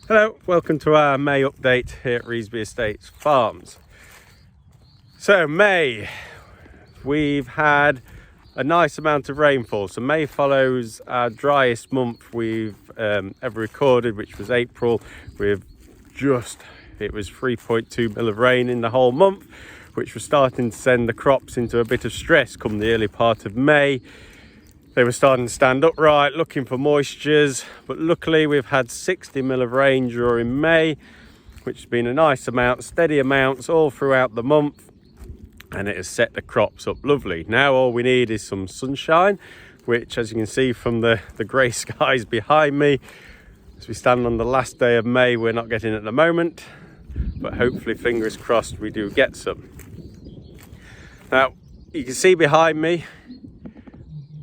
Hello, welcome to our May update here at Revesby Estates Farms. So May, we've had a nice amount of rainfall. So May follows our driest month we've ever recorded, which was April. It was 3.2 mil of rain in the whole month, which was starting to send the crops into a bit of stress come the early part of May. They were starting to stand upright, looking for moistures, but luckily we've had 60 mil of rain during May, which has been a nice amount, steady amounts all throughout the month, and it has set the crops up lovely. Now all we need is some sunshine, which, as you can see from the grey skies behind me, as we stand on the last day of May, we're not getting at the moment, but hopefully, fingers crossed, we do get some. Now, you can see behind me,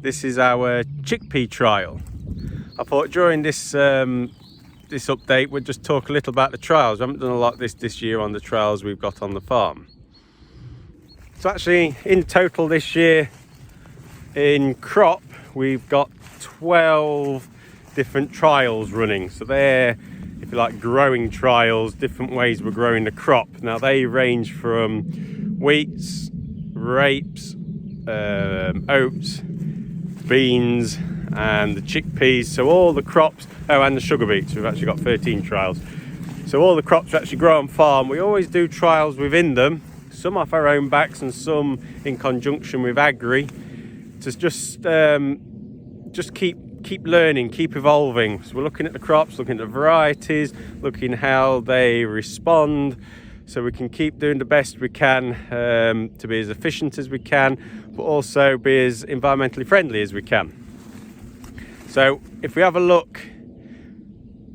this is our Chickpea Trial. I thought during this this update we'd just talk a little about the trials. We haven't done a lot this year on the trials we've got on the farm. So actually, in total this year, in crop, we've got 12 different trials running. So they're, if you like, growing trials, different ways we're growing the crop. Now they range from wheats, rapes, oats, beans and the chickpeas, so all the crops, and the sugar beets. We've actually got 13 trials, so all the crops we actually grow on farm. We always do trials within them, some off our own backs and some in conjunction with agri, to just keep learning, keep evolving. So we're looking at the crops, looking at the varieties, looking how they respond, so we can keep doing the best we can to be as efficient as we can, but also be as environmentally friendly as we can. So if we have a look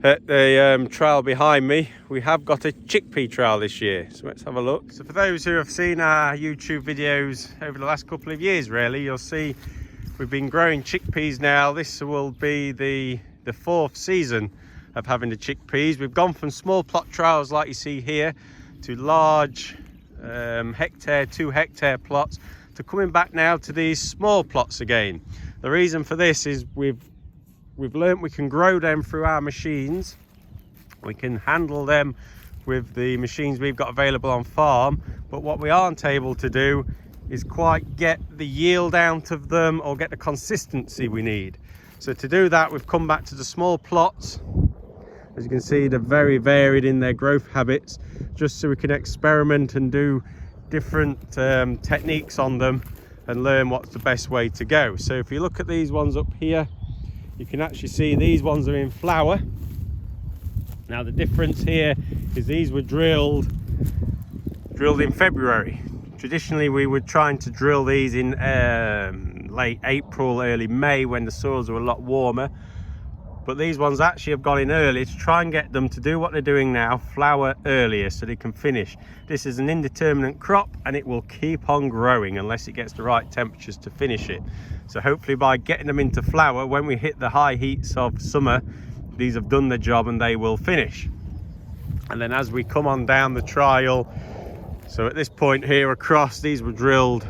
at the trial behind me, we have got a chickpea trial this year. So let's have a look. So for those who have seen our YouTube videos over the last couple of years, really, you'll see we've been growing chickpeas now. This will be the fourth season of having the chickpeas. We've gone from small plot trials like you see here to large 2 hectare plots, to coming back now to these small plots again. The reason for this is we've learnt we can grow them through our machines. We can handle them with the machines we've got available on farm, but what we aren't able to do is quite get the yield out of them or get the consistency we need. So to do that, we've come back to the small plots. As you can see, they're very varied in their growth habits, just so we can experiment and do different techniques on them and learn what's the best way to go. So if you look at these ones up here, you can actually see these ones are in flower. Now the difference here is these were drilled in February. Traditionally we were trying to drill these in late April, early May, when the soils were a lot warmer. But these ones actually have gone in early to try and get them to do what they're doing now, flower earlier, so they can finish. This is an indeterminate crop and it will keep on growing unless it gets the right temperatures to finish it. So hopefully by getting them into flower, when we hit the high heats of summer, these have done their job and they will finish. And then as we come on down the trial, so at this point here across, these were drilled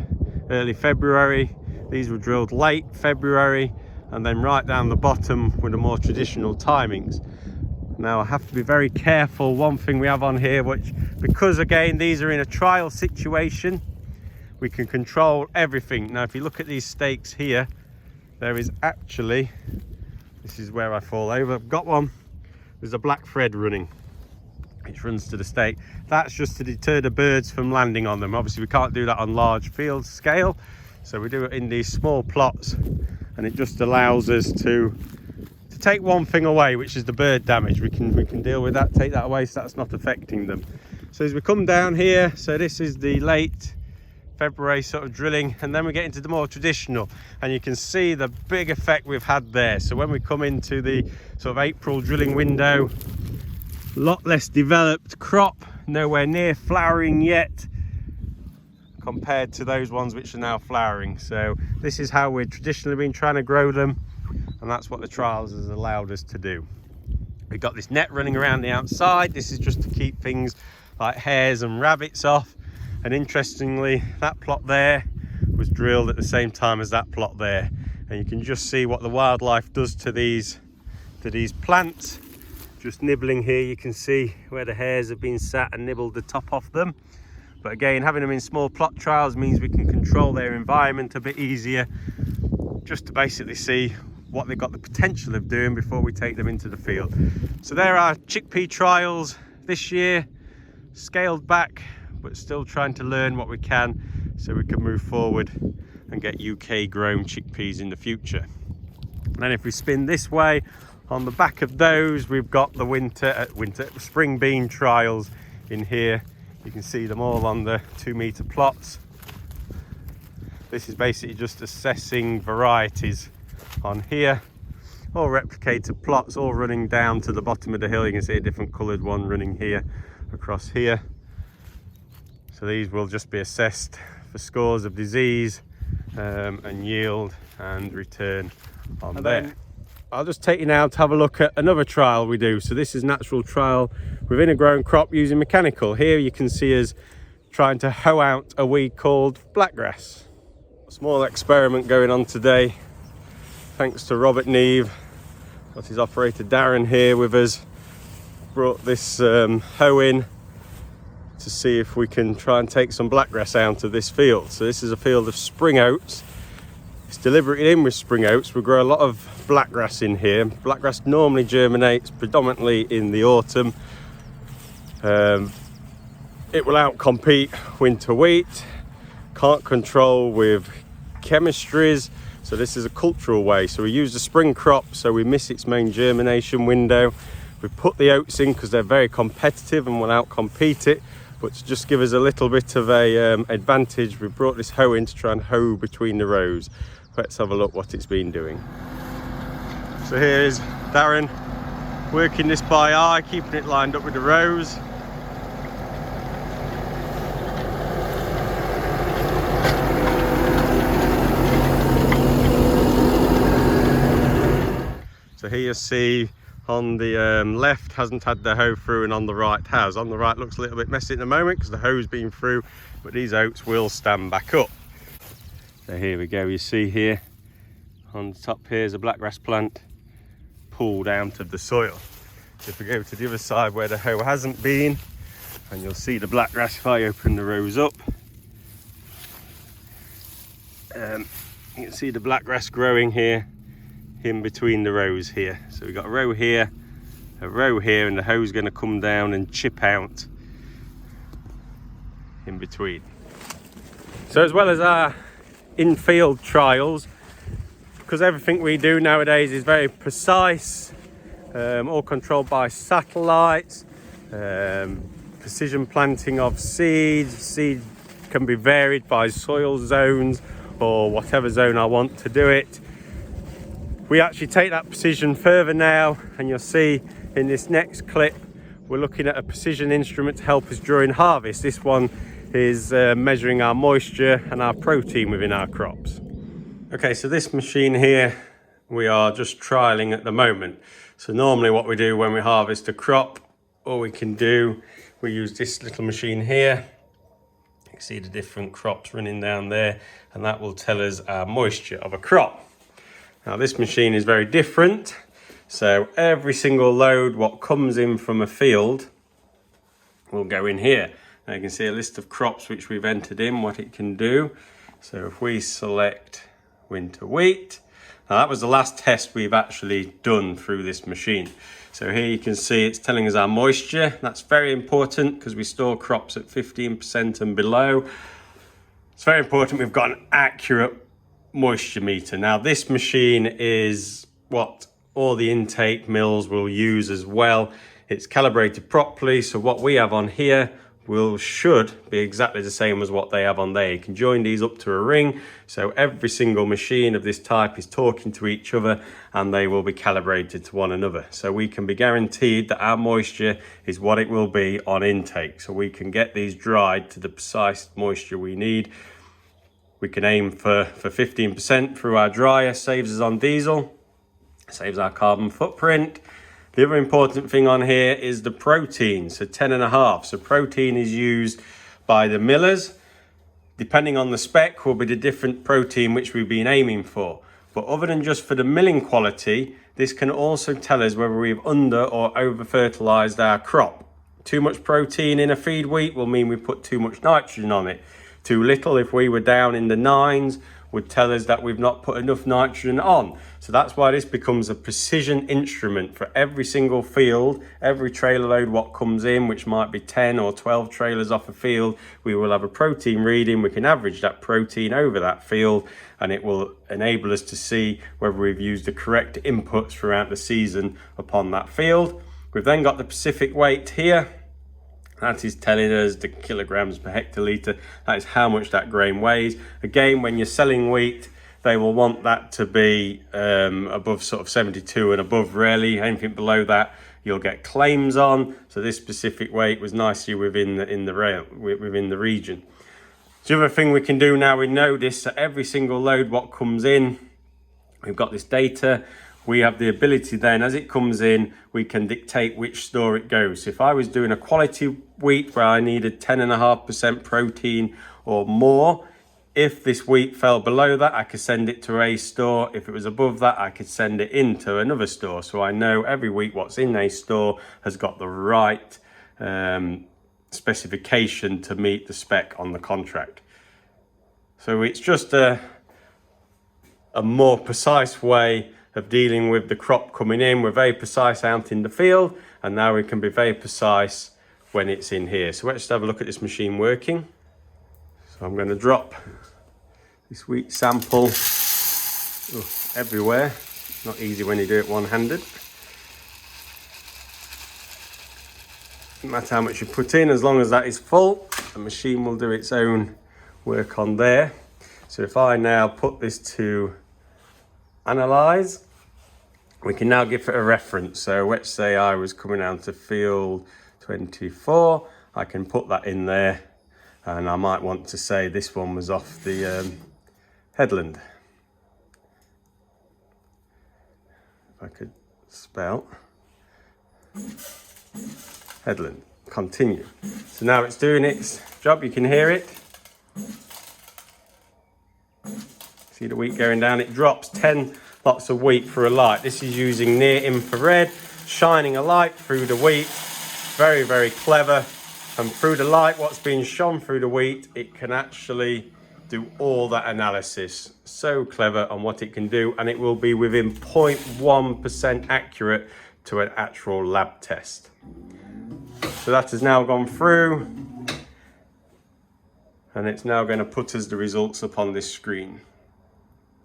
early February, these were drilled late February, and then right down the bottom with the more traditional timings. Now I have to be very careful. One thing we have on here, which, because again these are in a trial situation, we can control everything. Now if you look at these stakes here, there is actually, this is where I fall over, I've got one, there's a black thread running, which runs to the stake. That's just to deter the birds from landing on them. Obviously we can't do that on large field scale, so we do it in these small plots, and it just allows us to take one thing away, which is the bird damage. We can deal with that, take that away, so that's not affecting them. So as we come down here, so this is the late February sort of drilling, and then we get into the more traditional, and you can see the big effect we've had there. So when we come into the sort of April drilling window, a lot less developed crop, nowhere near flowering yet, compared to those ones which are now flowering. So this is how we've traditionally been trying to grow them, and that's what the trials has allowed us to do. We've got this net running around the outside. This is just to keep things like hares and rabbits off. And interestingly, that plot there was drilled at the same time as that plot there, and you can just see what the wildlife does to these plants just nibbling here. You can see where the hares have been sat and nibbled the top off them. But again, having them in small plot trials means we can control their environment a bit easier, just to basically see what they've got the potential of doing before we take them into the field. So there are chickpea trials this year, scaled back, but still trying to learn what we can so we can move forward and get UK grown chickpeas in the future. And then if we spin this way, on the back of those we've got the spring bean trials in here. You can see them all on the 2-meter plots. This is basically just assessing varieties on here, all replicated plots, all running down to the bottom of the hill. You can see a different coloured one running here across here. So these will just be assessed for scores of disease and yield and return on there. Then I'll just take you now to have a look at another trial we do. So this is natural trial within a grown crop using mechanical. Here you can see us trying to hoe out a weed called blackgrass. A small experiment going on today, thanks to Robert Neve. Got his operator Darren here with us. Brought this hoe in to see if we can try and take some blackgrass out of this field. So this is a field of spring oats. It's deliberately in with spring oats. We grow a lot of blackgrass in here. Blackgrass normally germinates predominantly in the autumn. It will outcompete winter wheat. Can't control with chemistries. So this is a cultural way. So we use the spring crop, so we miss its main germination window. We put the oats in because they're very competitive and will outcompete it. But to just give us a little bit of a advantage, we brought this hoe in to try and hoe between the rows. Let's have a look what it's been doing. So here is Darren working this by eye, keeping it lined up with the rows. So here you see on the left hasn't had the hoe through, and on the right has. On the right looks a little bit messy at the moment because the hoe's been through, but these oats will stand back up. So here we go, you see here on the top here is a blackgrass plant pulled out of the soil. So if we go to the other side where the hoe hasn't been, and you'll see the blackgrass if I open the rows up. You can see the blackgrass growing here in between the rows here. So we've got a row here, and the hoe's going to come down and chip out in between. So as well as our in-field trials, because everything we do nowadays is very precise, all controlled by satellites, precision planting of seeds. Seed can be varied by soil zones or whatever zone I want to do it. We actually take that precision further now, and you'll see in this next clip we're looking at a precision instrument to help us during harvest. This one is measuring our moisture and our protein within our crops. Okay, so this machine here we are just trialing at the moment. So normally what we do when we harvest a crop, all we can do, we use this little machine here. You can see the different crops running down there, and that will tell us our moisture of a crop. Now this machine is very different. So every single load what comes in from a field will go in here. Now you can see a list of crops which we've entered in, what it can do. So if we select winter wheat, now that was the last test we've actually done through this machine. So here you can see it's telling us our moisture. That's very important because we store crops at 15% and below. It's very important we've got an accurate moisture meter. Now this machine is what all the intake mills will use as well. It's calibrated properly, so what we have on here should be exactly the same as what they have on there. You can join these up to a ring, so every single machine of this type is talking to each other and they will be calibrated to one another. So we can be guaranteed that our moisture is what it will be on intake. So we can get these dried to the precise moisture we need. We can aim for 15% through our dryer, saves us on diesel, saves our carbon footprint. The other important thing on here is the protein, so 10.5. So protein is used by the millers. Depending on the spec will be the different protein which we've been aiming for. But other than just for the milling quality, this can also tell us whether we've under or over fertilized our crop. Too much protein in a feed wheat will mean we put too much nitrogen on it. Too little, if we were down in the 9s, would tell us that we've not put enough nitrogen on. So that's why this becomes a precision instrument for every single field. Every trailer load what comes in, which might be 10 or 12 trailers off a field, we will have a protein reading. We can average that protein over that field, and it will enable us to see whether we've used the correct inputs throughout the season upon that field. We've then got the specific weight here. That is telling us the kilograms per hectolitre. That is how much that grain weighs. Again, when you're selling wheat, they will want that to be above sort of 72 and above, really. Anything below that, you'll get claims on. So this specific weight was nicely within the region. The other thing we can do now, we know this, so every single load what comes in, we've got this data. We have the ability then, as it comes in, we can dictate which store it goes. So if I was doing a quality wheat where I needed 10.5% protein or more, if this wheat fell below that, I could send it to a store. If it was above that, I could send it into another store. So I know every wheat what's in a store has got the right specification to meet the spec on the contract. So it's just a more precise way of dealing with the crop coming in. We're very precise out in the field, and now we can be very precise when it's in here. So let's just have a look at this machine working. So I'm going to drop this wheat sample everywhere. Not easy when you do it one-handed. No matter how much you put in, as long as that is full, the machine will do its own work on there. So if I now put this to analyze, we can now give it a reference. So let's say I was coming down to field 24, I can put that in there, and I might want to say this one was off the headland. If I could spell headland, continue. So now it's doing its job, you can hear it. See the wheat going down, it drops 10 lots of wheat for a light. This is using near infrared, shining a light through the wheat. Very, very clever. And through the light, what's being shone through the wheat, it can actually do all that analysis. So clever on what it can do, and it will be within 0.1% accurate to an actual lab test. So that has now gone through, and it's now going to put us the results up on this screen.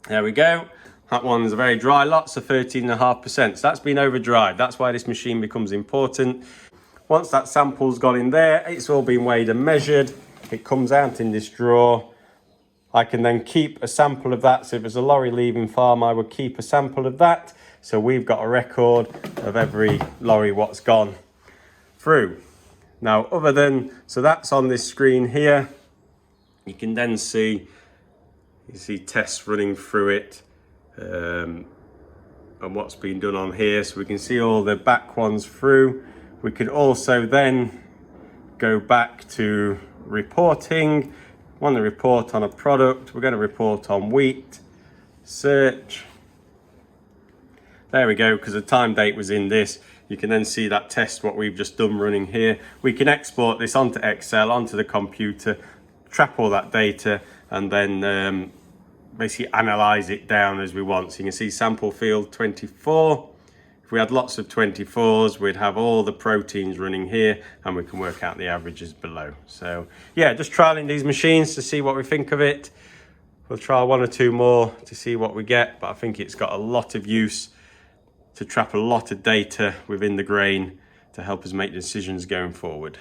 There we go. That one's a very dry lot, so 13.5%. So that's been over dried. That's why this machine becomes important. Once that sample's gone in there, it's all been weighed and measured. It comes out in this drawer. I can then keep a sample of that. So if it's a lorry leaving farm, I would keep a sample of that. So we've got a record of every lorry what's gone through. Now, so that's on this screen here. You can then see, tests running through it. And what's been done on here, so we can see all the back ones through. We can also then go back to reporting. Want to report on a product, we're going to report on wheat, search. There we go, because the time date was in this. You can then see that test what we've just done running here. We can export this onto Excel, onto the computer, trap all that data, and then basically analyze it down as we want. So you can see sample field 24. If we had lots of 24s, we'd have all the proteins running here, and we can work out the averages below. So yeah, just trialing these machines to see what we think of it. We'll try one or two more to see what we get, but I think it's got a lot of use to trap a lot of data within the grain to help us make decisions going forward.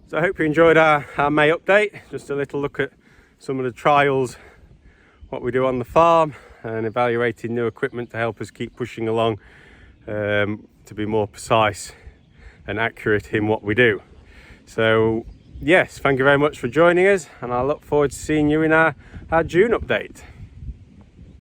So I hope you enjoyed our May update. Just a little look at some of the trials, what we do on the farm, and evaluating new equipment to help us keep pushing along to be more precise and accurate in what we do. So yes, thank you very much for joining us, and I look forward to seeing you in our June update.